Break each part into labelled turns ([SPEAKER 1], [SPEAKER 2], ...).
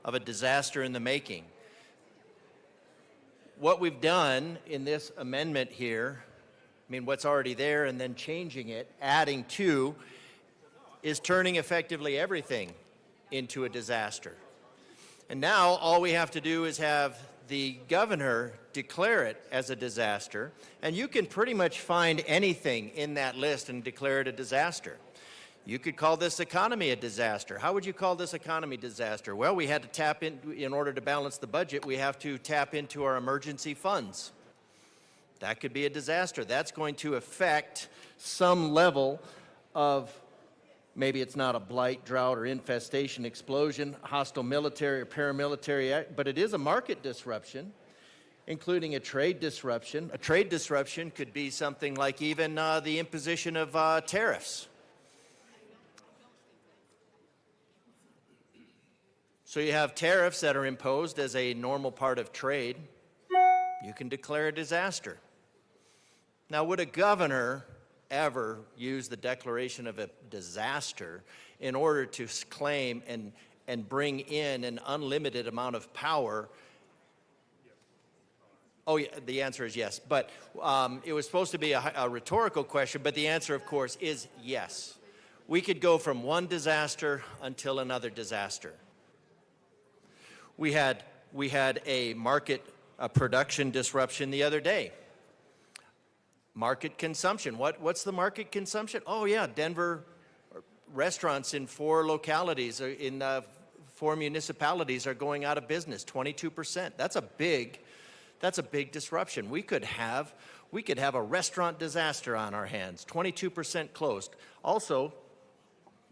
[SPEAKER 1] of a disaster in the making. What we've done in this amendment here, I mean, what's already there and then changing it, adding to, is turning effectively everything into a disaster. And now all we have to do is have the governor declare it as a disaster, and you can pretty much find anything in that list and declare it a disaster. You could call this economy a disaster. How would you call this economy disaster? Well, we had to tap in order to balance the budget, we have to tap into our emergency funds. That could be a disaster. That's going to affect some level of, maybe it's not a blight, drought, or infestation, explosion, hostile military or paramilitary, but it is a market disruption, including a trade disruption. A trade disruption could be something like even the imposition of tariffs. So you have tariffs that are imposed as a normal part of trade. You can declare a disaster. Now, would a governor ever use the declaration of a disaster in order to claim and bring in an unlimited amount of power? Oh, yeah, the answer is yes. But it was supposed to be a rhetorical question, but the answer, of course, is yes. We could go from one disaster until another disaster. We had a market production disruption the other day. Market consumption. What's the market consumption? Oh yeah, Denver restaurants in 4 localities, in 4 municipalities are going out of business, 22%. That's a big disruption. We could have a restaurant disaster on our hands, 22% closed. Also,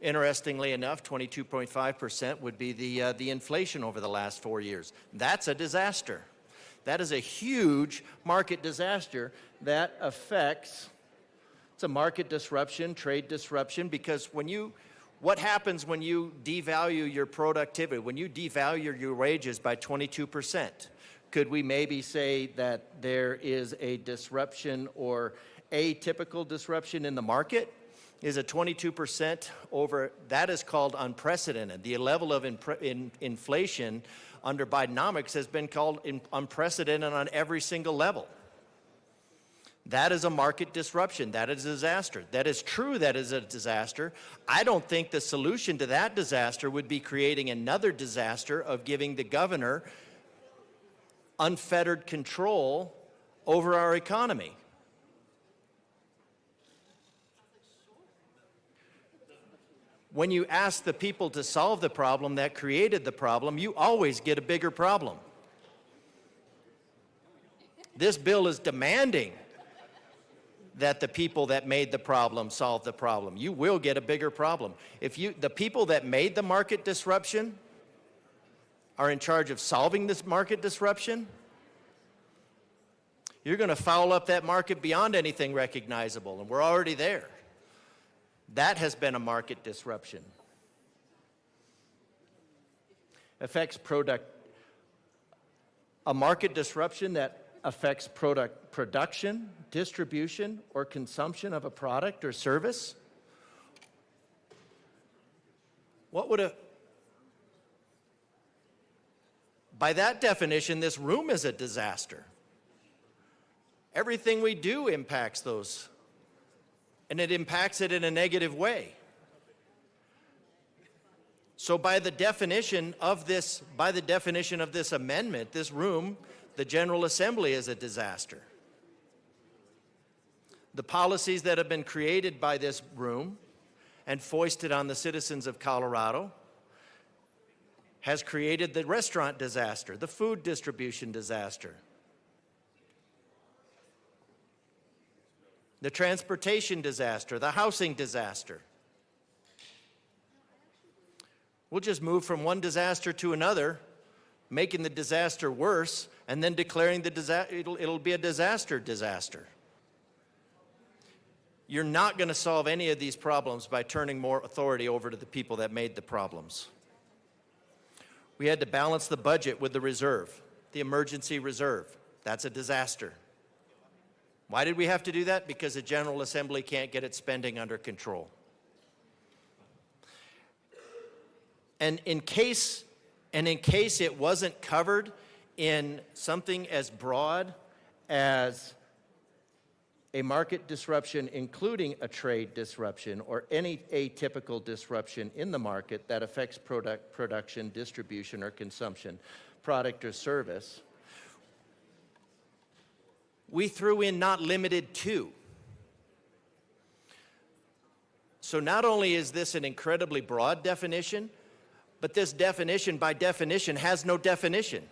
[SPEAKER 1] interestingly enough, 22.5% would be the inflation over the last 4 years. That's a disaster. That is a huge market disaster that affects, it's a market disruption, trade disruption, because what happens when you devalue your productivity, when you devalue your wages by 22%? Could we maybe say that there is a disruption or atypical disruption in the market? Is a 22% over, that is called unprecedented. The level of inflation under Bidenomics has been called unprecedented on every single level. That is a market disruption. That is a disaster. That is true, that is a disaster. I don't think the solution to that disaster would be creating another disaster of giving the governor unfettered control over our economy. When you ask the people to solve the problem that created the problem, you always get a bigger problem. This bill is demanding that the people that made the problem solve the problem. You will get a bigger problem. If the people that made the market disruption are in charge of solving this market disruption, you're going to foul up that market beyond anything recognizable, and we're already there. That has been a market disruption. Affects a market disruption that affects production, distribution, or consumption of a product or service. By that definition, this room is a disaster. Everything we do impacts those. And it impacts it in a negative way. So by the definition of this amendment, this room, the General Assembly, is a disaster. The policies that have been created by this room and foisted on the citizens of Colorado has created the restaurant disaster, the food distribution disaster, the transportation disaster, the housing disaster. We'll just move from one disaster to another, making the disaster worse, and then declaring it'll be a disaster. You're not going to solve any of these problems by turning more authority over to the people that made the problems. We had to balance the budget with the reserve, the emergency reserve. That's a disaster. Why did we have to do that? Because the General Assembly can't get its spending under control. And in case And in case it wasn't covered in something as broad as a market disruption, including a trade disruption or any atypical disruption in the market that affects production, distribution, or consumption, product or service, we threw in not limited to. So not only is this an incredibly broad definition, but this definition, by definition, has no definition.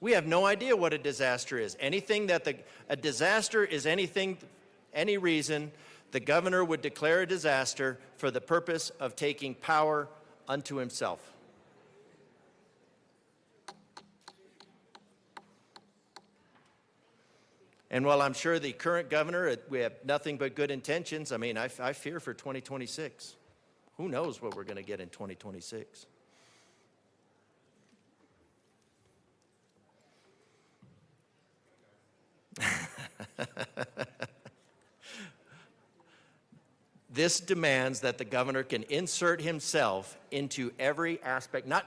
[SPEAKER 1] We have no idea what a disaster is. A disaster is any reason the governor would declare a disaster for the purpose of taking power unto himself. And while I'm sure the current governor, we have nothing but good intentions, I mean, I fear for 2026. Who knows what we're going to get in 2026? This demands that the governor can insert himself into every aspect, not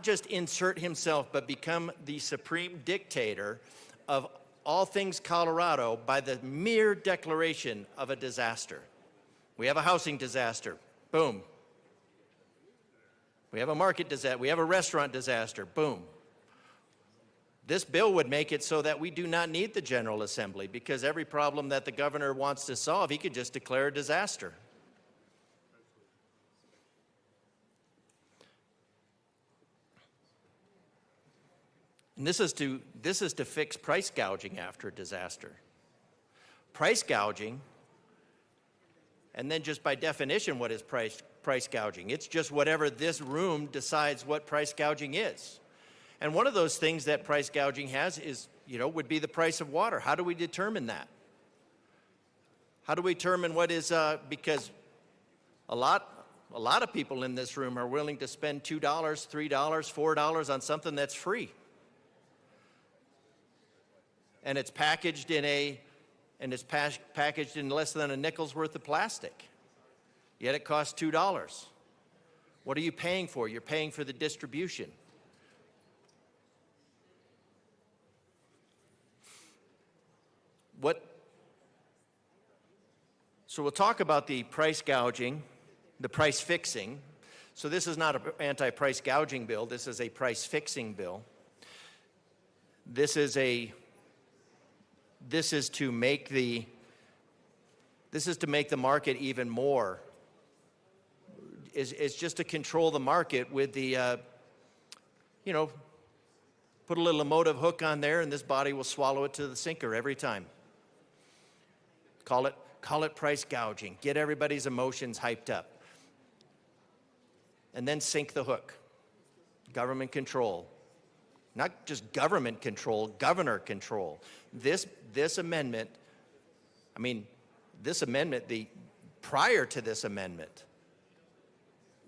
[SPEAKER 1] just insert himself, but become the supreme dictator of all things Colorado by the mere declaration of a disaster. We have a housing disaster, boom. We have a market disaster, we have a restaurant disaster, boom. This bill would make it so that we do not need the General Assembly, because every problem that the governor wants to solve, he could just declare a disaster. And this is to fix price gouging after a disaster. Price gouging, and then just by definition, what is price gouging? It's just whatever this room decides what price gouging is. And one of those things that price gouging has is, would be the price of water. How do we determine that? How do we determine what is, because a lot of people in this room are willing to spend $2, $3, $4 on something that's free. And it's packaged in packaged in less than a nickel's worth of plastic. Yet it costs $2. What are you paying for? You're paying for the distribution. So we'll talk about the price gouging, the price fixing. So this is not an anti-price gouging bill. This is a price fixing bill. This is to make the market even more. It's just to control the market with the, put a little emotive hook on there, and this body will swallow it to the sinker every time. Call it price gouging. Get everybody's emotions hyped up. And then sink the hook. Government control. Not just government control, governor control. This amendment, prior to this amendment,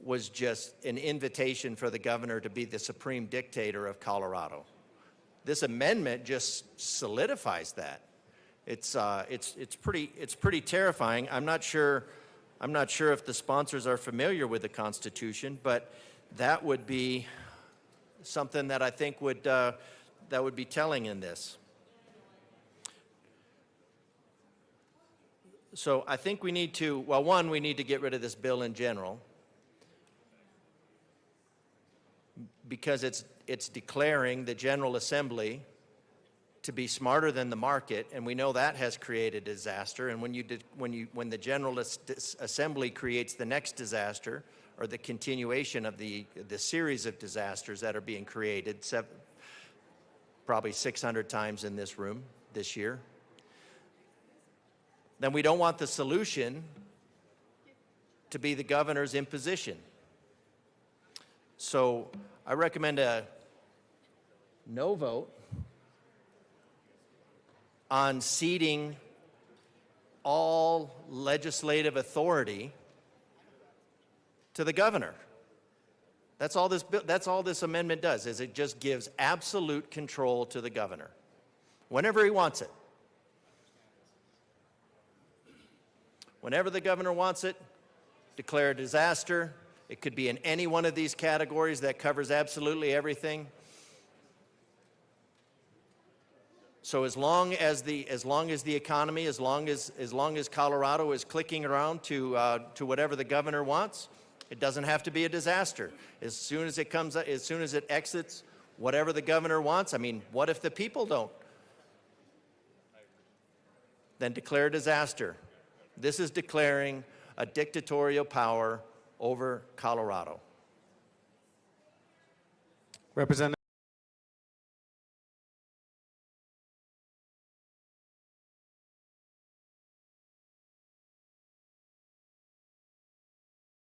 [SPEAKER 1] was just an invitation for the governor to be the supreme dictator of Colorado. This amendment just solidifies that. It's pretty terrifying. I'm not sure if the sponsors are familiar with the Constitution, but that would be something that I think that would be telling in this. So I think we need to, we need to get rid of this bill in general, because it's declaring the General Assembly to be smarter than the market, and we know that has created a disaster. And when the General Assembly creates the next disaster, or the continuation of the series of disasters that are being created, probably 600 times in this room this year, then we don't want the solution to be the governor's imposition. So I recommend a no vote on ceding all legislative authority to the governor. That's all this amendment does, is it just gives absolute control to the governor whenever he wants it. Whenever the governor wants it, declare a disaster. It could be in any one of these categories that covers absolutely everything. So as long as the economy, as long as Colorado is clicking around to whatever the governor wants, it doesn't have to be a disaster. As soon as it exits whatever the governor wants, I mean, what if the people don't? Then declare a disaster. This is declaring a dictatorial power over Colorado.
[SPEAKER 2] Representative